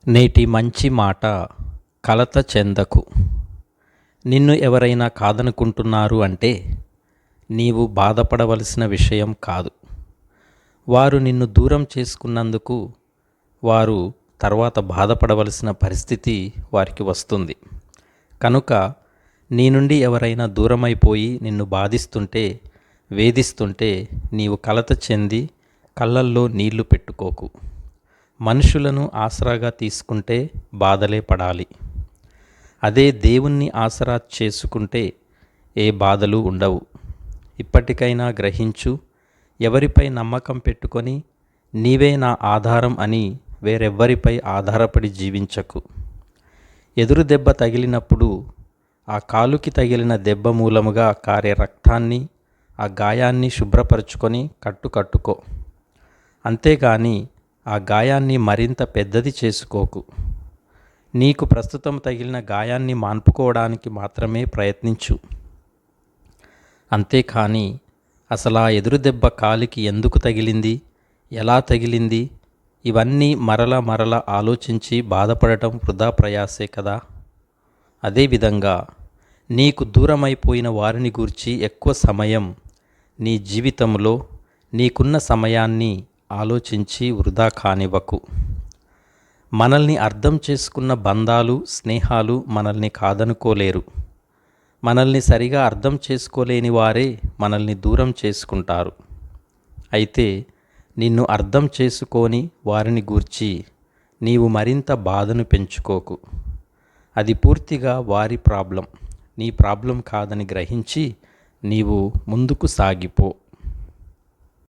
నేటి మంచి మాట కలత చెందకు. నిన్ను ఎవరైనా కాదనుకుంటున్నారు అంటే నీవు బాధపడవలసిన విషయం కాదు. వారు నిన్ను దూరం చేసుకున్నందుకు వారు తర్వాత బాధపడవలసిన పరిస్థితి వారికి వస్తుంది. కనుక నీ నుండి ఎవరైనా దూరమైపోయి నిన్ను బాధిస్తుంటే, వేధిస్తుంటే నీవు కలత చెంది కళ్ళల్లో నీళ్లు పెట్టుకోకు. మనుషులను ఆసరాగా తీసుకుంటే బాధలే పడాలి. అదే దేవుణ్ణి ఆసరా చేసుకుంటే ఏ బాధలు ఉండవు. ఇప్పటికైనా గ్రహించు. ఎవరిపై నమ్మకం పెట్టుకొని నీవే నా ఆధారం అని వేరెవ్వరిపై ఆధారపడి జీవించకు. ఎదురు దెబ్బ తగిలినప్పుడు ఆ కాలుకి తగిలిన దెబ్బ మూలముగా కారే రక్తాన్ని, ఆ గాయాన్ని శుభ్రపరచుకొని కట్టుకో. అంతేగాని ఆ గాయాన్ని మరింత పెద్దది చేసుకోకు. నీకు ప్రస్తుతం తగిలిన గాయాన్ని మాన్పుకోవడానికి మాత్రమే ప్రయత్నించు. అంతేకాని అసలు ఆ ఎదురు దెబ్బ కాలికి ఎందుకు తగిలింది, ఎలా తగిలింది, ఇవన్నీ మరల ఆలోచించి బాధపడటం వృధా ప్రయాసే కదా. అదేవిధంగా నీకు దూరమైపోయిన వారిని గూర్చి ఎక్కువ సమయం నీ జీవితంలో నీకున్న సమయాన్ని ఆలోచించి వృధా కానివ్వకు. మనల్ని అర్థం చేసుకున్న బంధాలు, స్నేహాలు మనల్ని కాదనుకోలేరు. మనల్ని సరిగా అర్థం చేసుకోలేని వారే మనల్ని దూరం చేసుకుంటారు. అయితే నిన్ను అర్థం చేసుకొని వారిని గూర్చి నీవు మరింత బాధను పెంచుకోకు. అది పూర్తిగా వారి ప్రాబ్లం, నీ ప్రాబ్లం కాదని గ్రహించి నీవు ముందుకు సాగిపో.